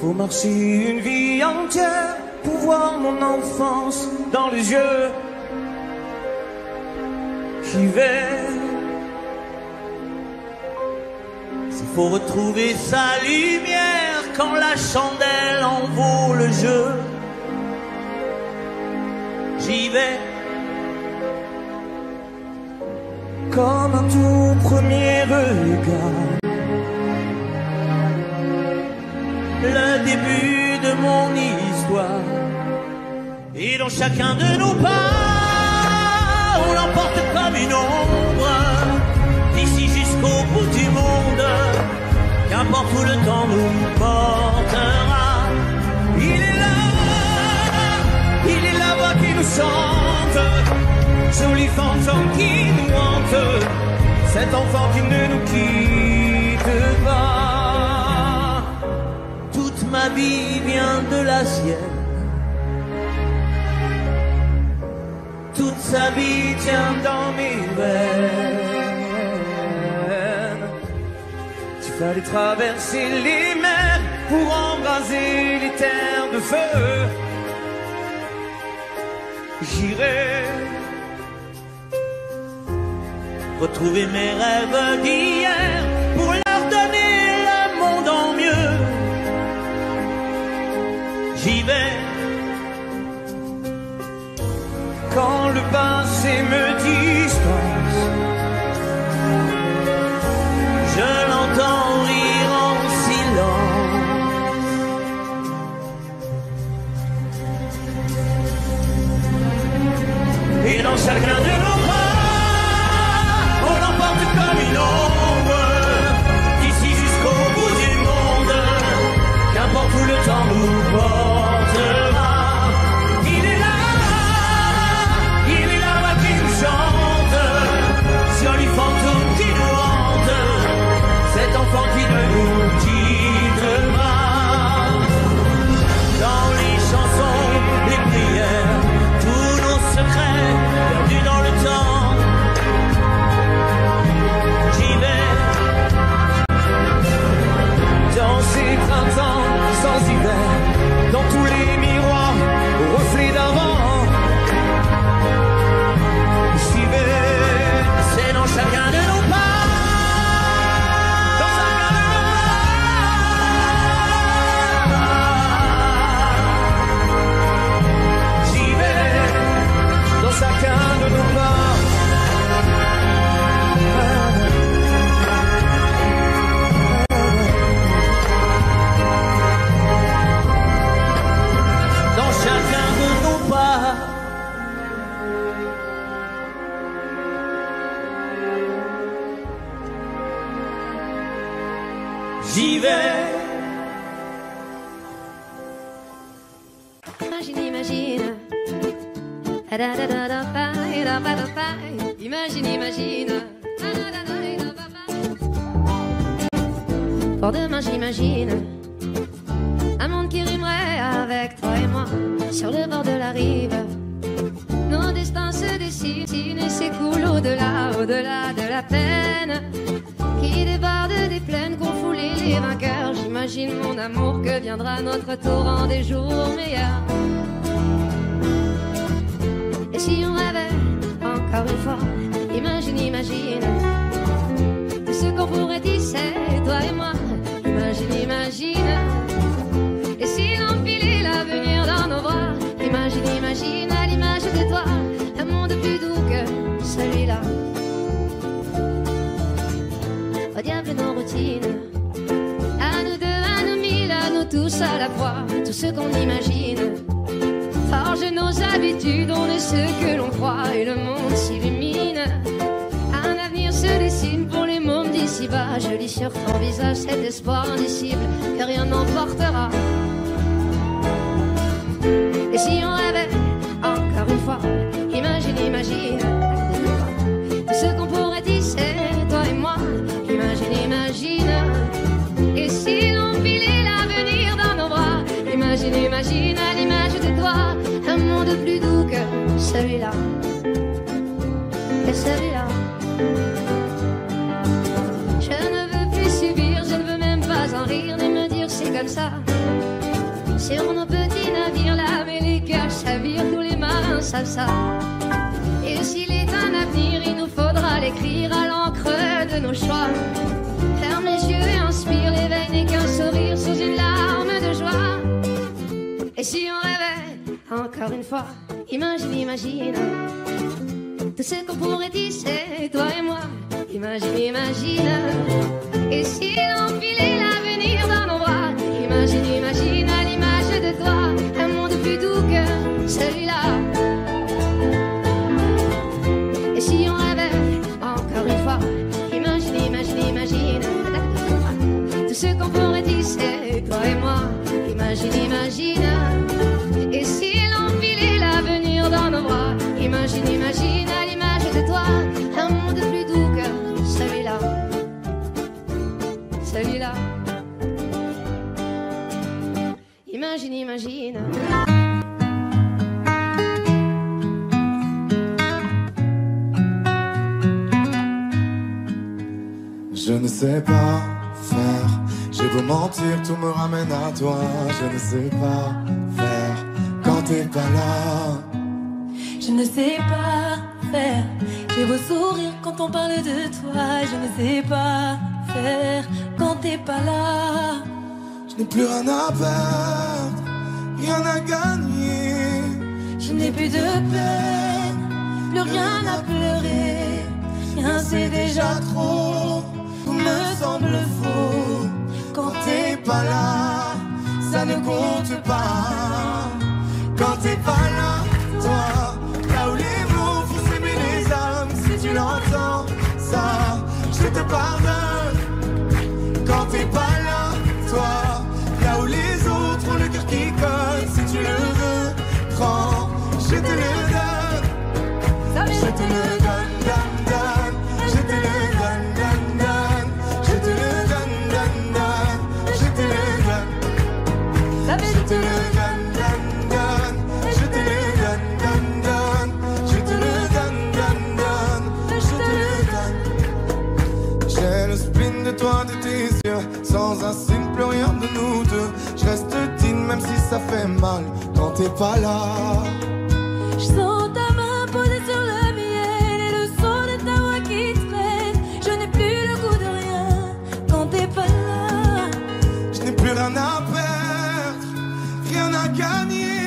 Faut marcher une vie entière pour voir mon enfance dans les yeux. J'y vais. S'il faut retrouver sa lumière quand la chandelle en vaut le jeu. J'y vais. Comme un tout premier regard, le début de mon histoire. Et dans chacun de nos pas, on l'emporte comme une ombre, d'ici jusqu'au bout du monde. Qu'importe où le temps nous portera, il est la voix qui nous chante, joli fantôme qui nous hante, cet enfant qui ne nous quitte pas. Toute ma vie vient de la sienne, toute sa vie tient dans mes veines. Tu fallait traverser les mers pour embraser les terres de feu. J'irai retrouver mes rêves d'hier pour leur donner le monde en mieux. J'y vais quand le passé me distance. Je l'entends rire en silence. Et dans chacun de nos bras, on l'emporte comme une ombre, d'ici jusqu'au bout du monde. Qu'importe où le temps nous portera, il est là qui nous chante, joli fantôme qui nous hante, cet enfant qui ne nous quitte pas. Dans les chansons, les prières, tous nos secrets perdus dans le j'y vais. Imagine, imagine. Imagine, imagine. Pour demain, j'imagine un monde qui rimerait avec toi et moi sur le bord de la rive. Nos destins se dessinent et s'écoulent au-delà, au-delà de la peine qui déborde des plaines qu'ont foulé les vainqueurs. J'imagine mon amour que viendra notre tour en des jours meilleurs. Et si on rêvait encore une fois, imagine, imagine tout ce qu'on pourrait tisser, toi et moi. Imagine, imagine. Et si l'empilait l'avenir dans nos bras, imagine, imagine à l'image de toi un monde plus doux que celui-là. Au diable nos routines, à nous deux, à nous mille, à nous tous à la fois, tout ce qu'on imagine forge nos habitudes, on est ce que l'on croit et le monde s'illumine. Un avenir se dessine pour les mômes d'ici-bas. Je lis sur ton visage cet espoir indicible que rien n'emportera. Et si on rêvait encore une fois, imagine, imagine tout ce qu'on pourrait tisser, toi et moi. Imagine, imagine. Et si l'on pilait l'avenir dans nos bras, imagine, imagine à l'image de toi un monde plus doux que celui-là. Que celui-là. Je ne veux plus subir, je ne veux même pas en rire, ni me dire c'est comme ça. Sur nos petits navires là, mais les cœurs chavirent, tous les marins savent ça. Et s'il est un avenir, il nous faudra l'écrire à l'encre de nos choix. Ferme les yeux et inspire, l'éveil n'est qu'un sourire sous une larme de joie. Et si on rêvait encore une fois, imagine, imagine tout ce qu'on pourrait tisser, toi et moi. Imagine, imagine. Et si l'on filait l'avenir dans nos bras, imagine, imagine à l'image de toi un monde plus doux que celui-là. Et si on rêvait encore une fois, imagine, imagine, imagine tout ce qu'on pourrait tisser, toi et moi. Imagine, imagine. Et si l'on filait l'avenir dans nos bras, imagine, imagine à l'image de toi un monde plus doux que celui-là. Celui-là. Imagine, imagine. Je ne sais pas faire, j'ai beau mentir, tout me ramène à toi. Je ne sais pas faire quand t'es pas là. Je ne sais pas faire, j'ai beau sourire quand on parle de toi. Je ne sais pas faire quand t'es pas là. Je n'ai plus rien à perdre, rien à gagner. Je n'ai plus de peine, plus rien à pleurer. Rien c'est déjà trop, tout me semble faux. Quand t'es pas là, ça ne compte pas. Quand t'es pas là, toi, là où les mots font s'aimer les âmes. Si tu l'entends, ça, je te pardonne. Quand t'es pas là, toi, là où les autres ont le cœur qui colle. Si tu le veux, prends, je te le donne. Je te le donne, donne, donne. Je te le donne, donne, donne. Je te le donne, donne, donne. Je te le donne. Je te le donne, donne, donne. Je te le donne, donne, donne. Je te le donne, donne, donne. Je te le donne. J'ai le spleen de toi, de tes yeux. Sans un signe, plus rien de nous deux. Je reste digne même si ça fait mal quand t'es pas là. Je sens ta main posée sur le mien et le son de ta voix qui traîne. Je n'ai plus le goût de rien quand t'es pas là. Je n'ai plus rien à perdre, rien à gagner.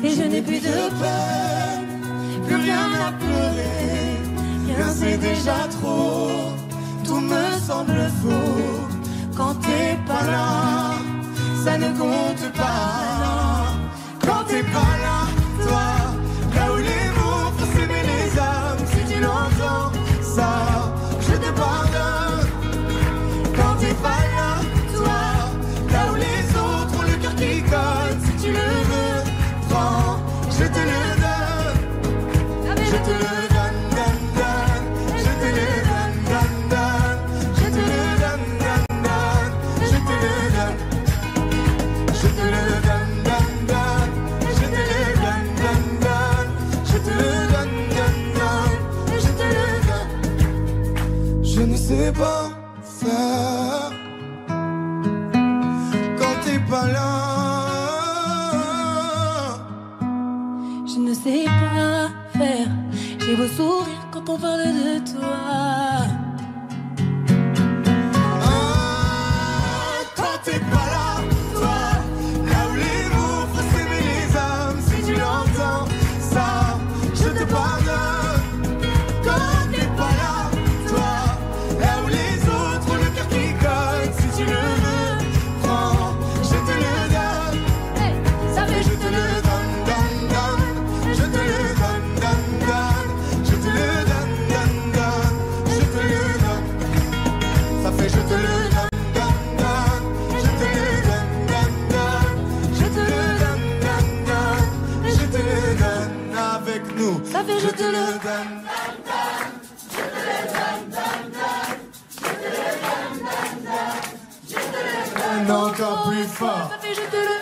Et je n'ai plus de peine, Plus rien à pleurer, rien c'est déjà trop. Tout me semble faux quand t'es pas là, ça ne compte pas. Quand t'es pas là, toi, là où les mots font s'aimer les âmes. Si tu l'entends, ça, je te pardonne. Quand t'es pas là, te le donne, donne, donne. Je te le donne, donne, donne. Je te le donne, donne, donne. Je te le donne. Je te le donne, donne, donne. Je te le donne, donne, donne. Je te le donne, donne, donne. Je te le donne. Je ne sais pas faire quand t'es pas là. Je ne sais pas faire. J'ai beau sourire quand on parle de toi. Quand t'es pas là, toi, là où les mots font s'aimer les âmes, si tu l'entends, ça, je te pardonne. Quand t'es pas là, toi, là où les autres ont le cœur qui cogne, si tu le veux, prends, je te le donne. Ça fait Je te le donne, donne, donne. Je te le donne, donne, donne. Je te le donne, donne, donne. Je te le donne. Ça fait je te le donne, donne, donne. Je te le donne, donne, donne. Je te le donne, donne, donne. Je te le donne avec nous. Ça fait Je te le donne. Encore plus fort. Ça fait je te le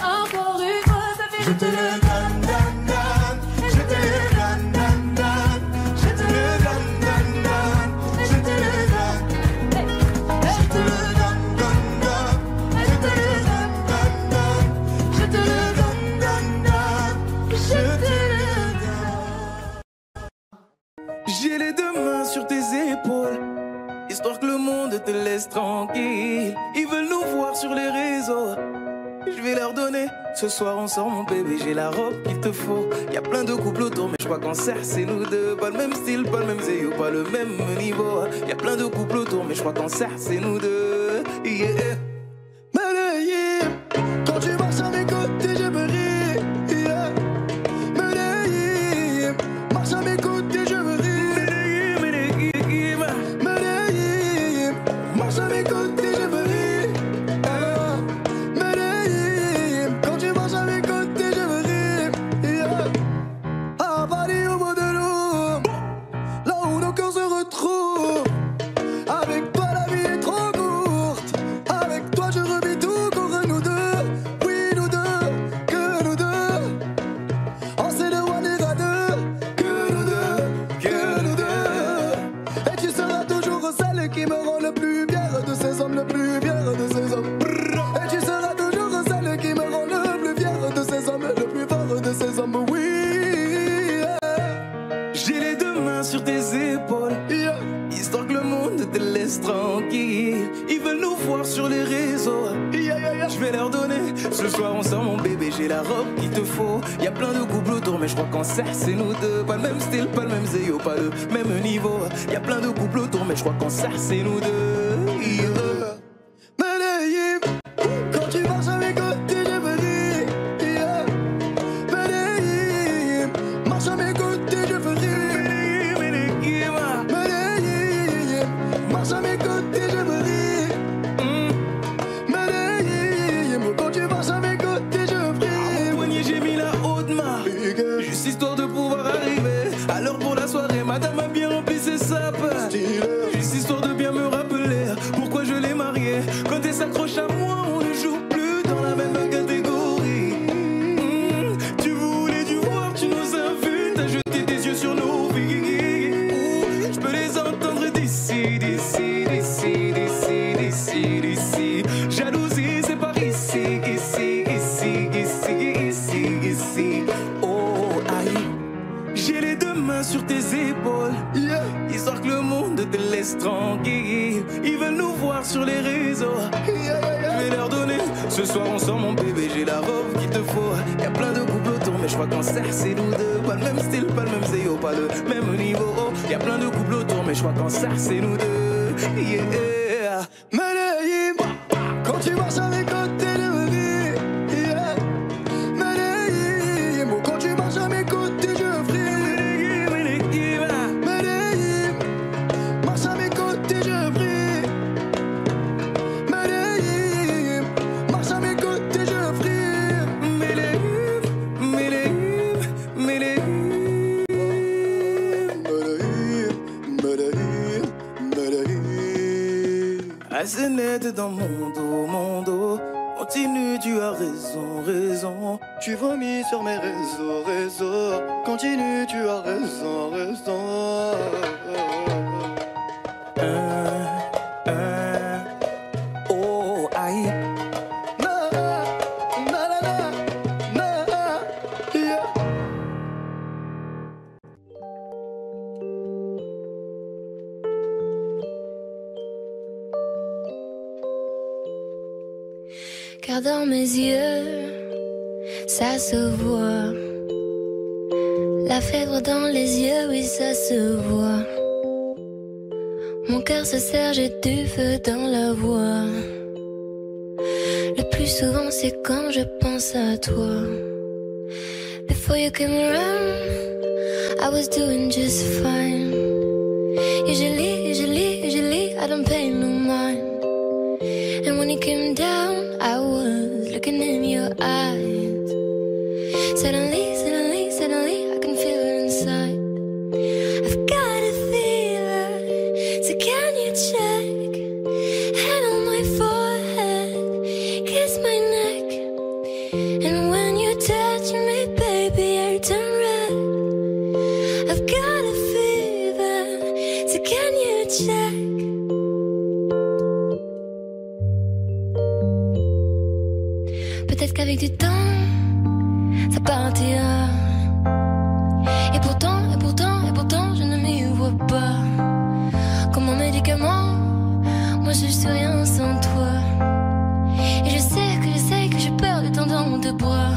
encore une fois, ça fait Je te le donne, donne, donne. Je te le donne, donne, donne. Je te le donne, donne, donne. Je te le donne. Je te le donne, donne, donne. Je te le donne, donne, donne. Je te le donne, donne, donne. Je te le donne. J'ai les deux mains sur tes épaules, histoire que le monde te laisse tranquille. Ils veulent nous voir sur les réseaux, je vais leur donner. Ce soir on sort mon bébé, j'ai la robe qu'il te faut. Y a plein de couples autour mais je crois qu'en cercle c'est nous deux. Pas le même style, pas le même zéyo, pas le même niveau. Y a plein de couples autour mais je crois qu'en cercle c'est nous deux. Yeah. Medellín, quand tu marches à mes côtés, je veux rire. Yeah. Medellín, marche à mes côtés, je veux rire. Medellín, marche à mes côtés, je veux rire. Medellín, quand tu marches à mes côtés, je veux rire. Yeah. À Paris, au bout de l'eau, là où nos cœurs se retrouvent. Avec toi, la vie est trop courte. Avec toi, je revis tout pour nous deux. Oui, nous deux, que nous deux. On sait de one et à deux. Que nous deux, que nous deux. Et tu seras toujours celle qui me rend le plus fier de ces hommes, le plus fier de ces hommes. Et tu seras toujours celle qui me rend le plus fier de ces hommes, le plus fort de ces hommes. Oui. J'ai les deux mains sur tes épaules, Yeah. histoire que le monde te laisse tranquille. Ils veulent nous voir sur les réseaux, Yeah, yeah, yeah. je vais leur donner. Ce soir on sort mon bébé, j'ai la robe qu'il te faut. Y a plein de couples autour mais je crois qu'en cercle c'est nous deux. Pas le même style, pas le même zéyo, pas le même niveau. Y a plein de couples autour mais je crois qu'en cercle c'est nous deux. Yeah. Medellín, quand tu marches à mes côtés, je veux rire. Yeah. Medellín, marche à mes côtés, je veux rire. Medellín, marche à mes côtés, je veux rire. Medellín, quand tu marches à mes côtés, je veux rire. Au poignet j'ai mis la haute main, juste histoire de pouvoir arriver. Alors pour la soirée, madame a bien rempli ses sapes. Juste histoire de bien me rappeler pourquoi je l'ai mariée. Quand elle s'accroche à moi, on ne joue plus dans la même catégorie. Tu voulais du voir, tu nous as vus, t'as jeté tes yeux sur nos vies. Je peux les entendre d'ici, d'ici, d'ici, d'ici, d'ici, d'ici. Jalousie, c'est par ici, ici, ici, ici, ici, ici. Oh, aïe. J'ai les deux mains sur tes épaules, Yeah. histoire que le monde te laisse tranquille. Ils veulent nous voir sur les réseaux, Yeah, yeah, yeah. je vais leur donner. Ce soir on sort mon bébé, j'ai la robe qu'il te faut. Y a plein de couples autour mais je crois qu'en cercle c'est nous deux. Pas le même style, pas le même zéyo, pas le même niveau. Y a plein de couples autour mais je crois qu'en cercle c'est nous deux. Yeah. Medellín, quand tu marches à mes côtés, je veux rire. Yeah. Medellín, quand tu marches à mes côtés, je veux rire. Medellín, marche à mes côtés, je veux rire. Medellín, marche parler dans mon dos. Continue, tu as raison, raison. Tu vomis sur mes réseaux. Continue, tu as raison, raison. Oh, aïe. Car dans mes yeux, ça se voit. La fièvre dans les yeux, oui, ça se voit. Mon cœur se serre, j'ai du feu dans la voix. Le plus souvent, c'est quand je pense à toi. Before you came around, I was doing just fine. Usually, I don't pay no mind. And when you came down, I was looking in your eyes. Suddenly, I can feel it inside. I've got a fever, so can you check? Hand on my forehead, kiss my neck. And when you touch me, baby, I turn red. I've got a fever, so can you check? Peut-être qu'avec du temps, ça partira. Et pourtant, je ne m'y vois pas. Comme un médicament, moi je suis rien sans toi. Et je sais que j'ai perdu le temps dans tes bras.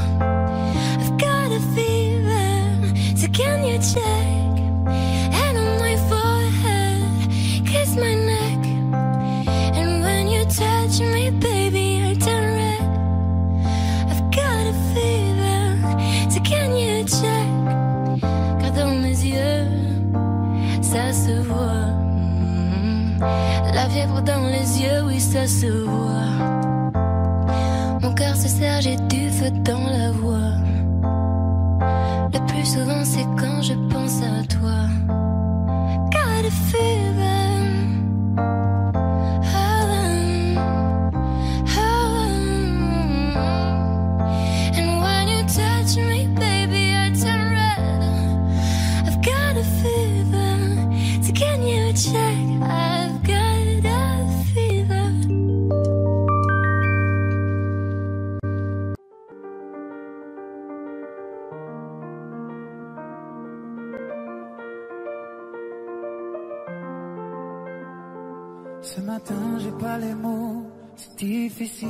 I've got a fever, so can you check? Hand on my forehead, kiss my neck. And when you touch me, baby, I turn red. Got a fever, so can you check? Car dans mes yeux, ça se voit. La fièvre dans les yeux, oui, ça se voit. Mon cœur se serre, j'ai du feu dans la voix. Le plus souvent, c'est quand je pense à toi. Got a fever. Touch me, baby, I turn red. I've got a fever, so can you check? I've got a fever. Ce matin, j'ai pas les mots, c'est difficile.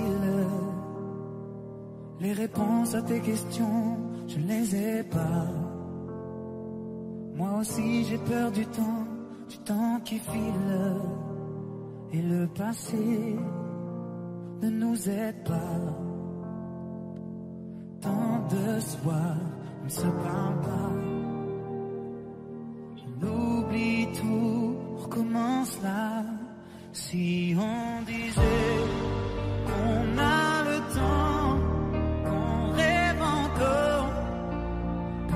Les réponses à tes questions, je ne les ai pas. Moi aussi j'ai peur du temps qui file. Et le passé ne nous aide pas. Tant de soirs, on ne se parle pas. On oublie tout, on recommence là. Si on disait qu'on a le temps,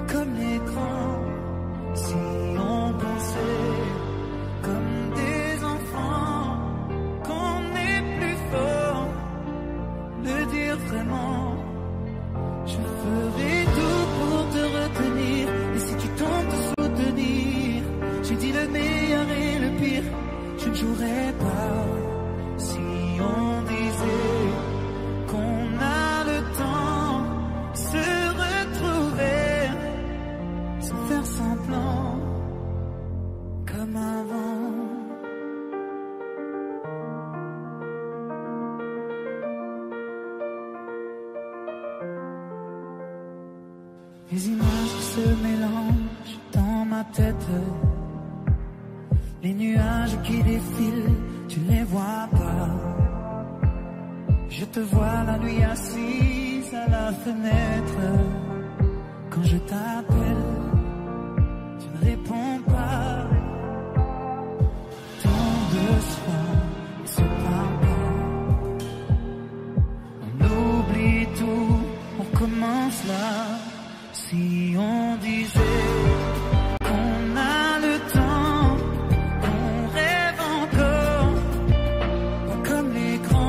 comme l'écran, si on pensait comme des enfants, qu'on est plus fort de dire vraiment, je ferai tout pour te retenir, et si tu tentes de soutenir, j'ai dit le meilleur et le pire, je ne jouerai pas, si on disait qu'on a le temps, se retrouver, sans faire semblant, comme avant. Les images qui se mélangent dans ma tête, les nuages qui défilent, tu ne les vois pas. Je te vois la nuit assise à la fenêtre. Quand je t'appelle, tu ne réponds pas. Tant de soirs, on se parle pas. On oublie tout, on commence là. Si on disait qu'on a le temps, qu'on rêve encore, comme l'écran.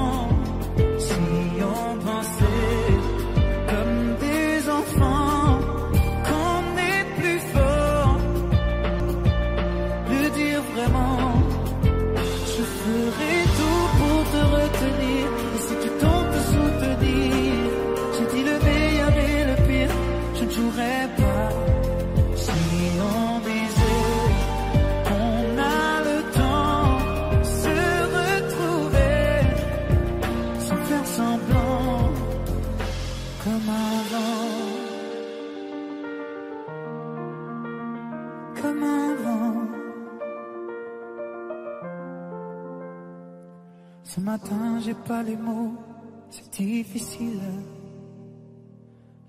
semblant comme avant. Comme avant. Ce matin, j'ai pas les mots, c'est difficile.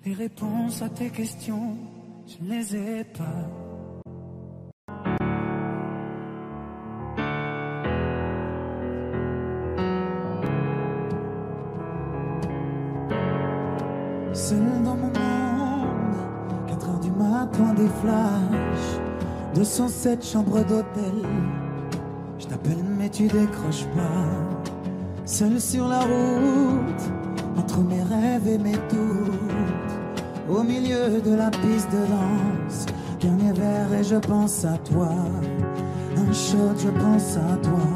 Les réponses à tes questions, je ne les ai pas. Seul dans mon monde, 4 heures du matin, des flashs, 207 chambres d'hôtel. Je t'appelle mais tu décroches pas. Seul sur la route, entre mes rêves et mes doutes, au milieu de la piste de danse. Dernier verre et je pense à toi. Un shot, je pense à toi.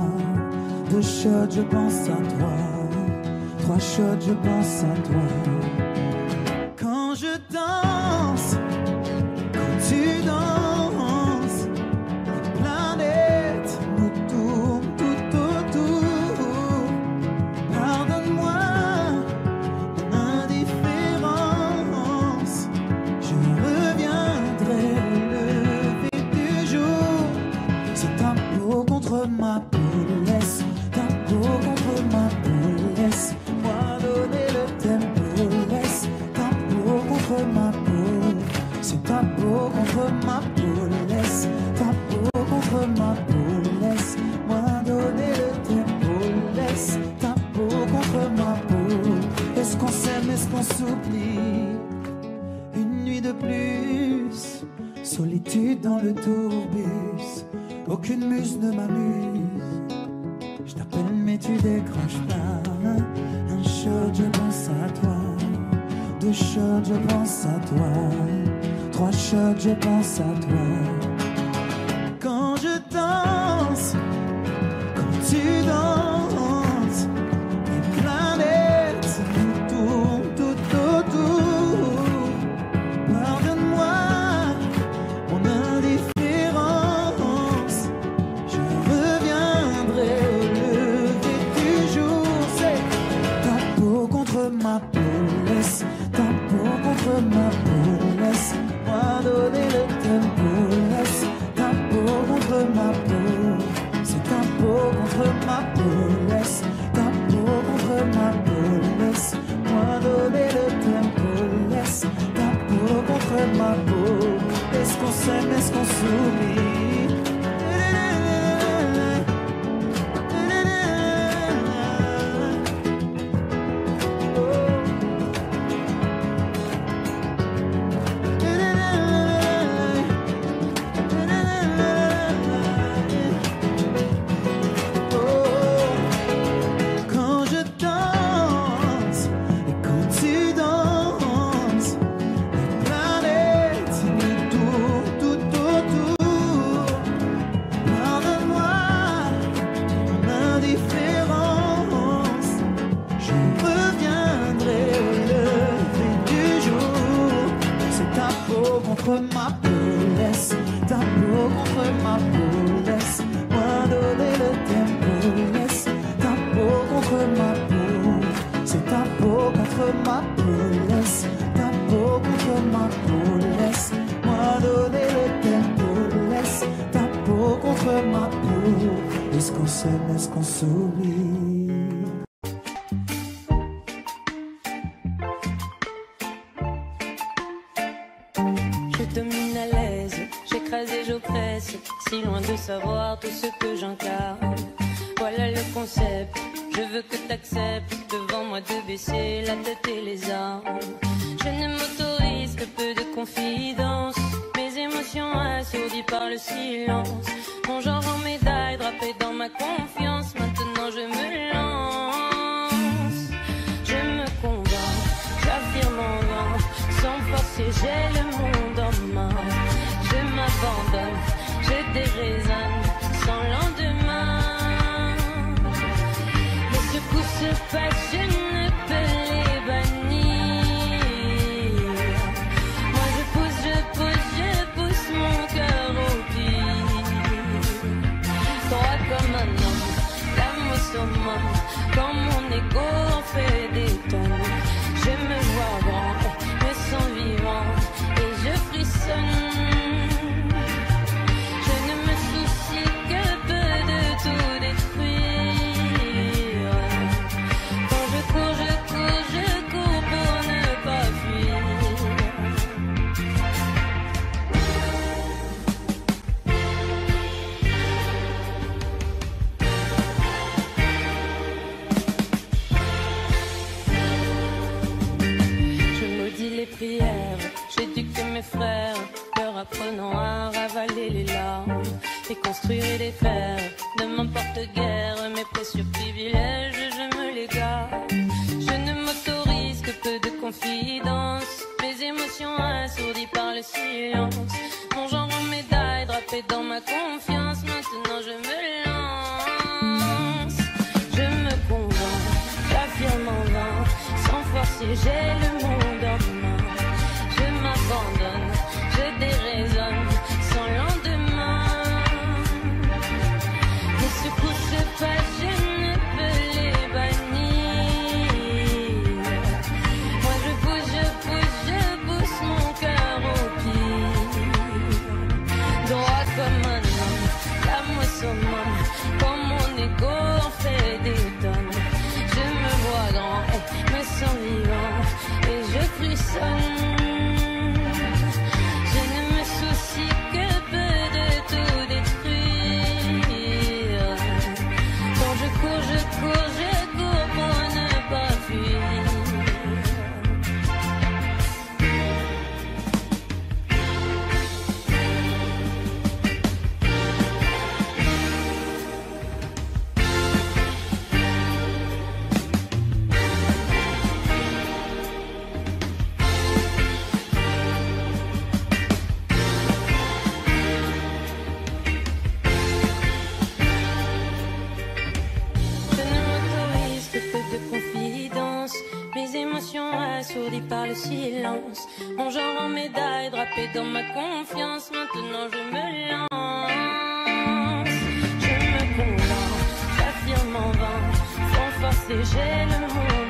2 shots, je pense à toi. 3 shots, je pense à toi. Quand je danse, quand tu danses, les planètes nous tournent tout autour. Pardonne-moi mon indifférence, je reviendrai au lever du jour. C'est ta peau contre ma peau, laisse ta peau contre ma peau, laisse-moi donner le tempo, laisse ta peau contre ma peau, c'est ta peau contre ma peau, laisse ta peau contre ma peau, laisse-moi donner le tempo, laisse ta peau contre ma peau. Est-ce qu'on s'aime, est-ce qu'on s'oublie? Une nuit de plus, solitude dans le tourbus, aucune muse ne m'amuse. Je t'appelle mais tu décroches pas. Un shot, je pense à toi. 2 shots, je pense à toi. 3 shots, je pense à toi. Quand je danse, quand tu danses, les planètes nous tournent tout autour. Pardonne-moi mon indifférence, je reviendrai au lever du jour. C'est ta peau contre ma peau, laisse ta peau contre ma peau, laisse-moi donner le tempo, laisse ta peau contre ma peau, c'est ta peau contre ma peau, laisse ta peau contre ma peau, laisse-moi donner le tempo, laisse ta peau contre ma peau. Est-ce qu'on s'aime, est-ce qu'on s'oublie? Contre ma peau, laisse ta peau contre ma peau, laisse-moi donner le tempo, laisse ta peau contre ma peau, c'est ta peau contre ma peau, laisse ta peau contre ma peau, laisse-moi donner le tempo, laisse ta peau contre ma peau. Est-ce qu'on s'aime, est-ce qu'on s'oublie? Domine à l'aise, j'écrase et j'oppresse, si loin de savoir tout ce que j'incarne. Voilà le concept, je veux que t'acceptes devant moi de baisser la tête et les armes. Je ne m'autorise que peu de confidence, mes émotions assourdies par le silence. Mon genre en médaille drapé dans ma confiance, maintenant je me lance. Je me convainc, j'affirme en vain, sans forcer j'ai le monde en main. Je m'abandonne, je déraisonne sans lendemain. Les secousses se passent, je ne peux les bannir. Moi je pousse mon cœur au pire. Droit comme un homme, l'âme au summum, quand mon ego en fait des prières, j'éduque mes frères, leur apprenant à ravaler les larmes et construire et défaire. Ne m'importe guère mes précieux privilèges, je me les garde. Je ne m'autorise que peu de confidence, mes émotions assourdies par le silence. Mon genre en médaille drapé dans ma confiance, maintenant je me lance. Je me convainc, j'affirme en vain, sans forcer j'ai le monde en main. Je m'abandonne, je déraisonne, sans lendemain. Les secousses se passent, je ne peux les bannir. Moi je pousse mon cœur au pire. Droit comme un homme, la moisson homme, quand mon ego en fait des tonnes. Je me vois grand et me sens vivant et je frissonne. Je ne me soucie que peu de tout détruire. Quand je cours pour ne pas fuir. Assourdi par le silence, mon genre en médaille drapé dans ma confiance. Maintenant je me lance, je me convainc, j'affirme en vain, sans forcer j'ai le monde.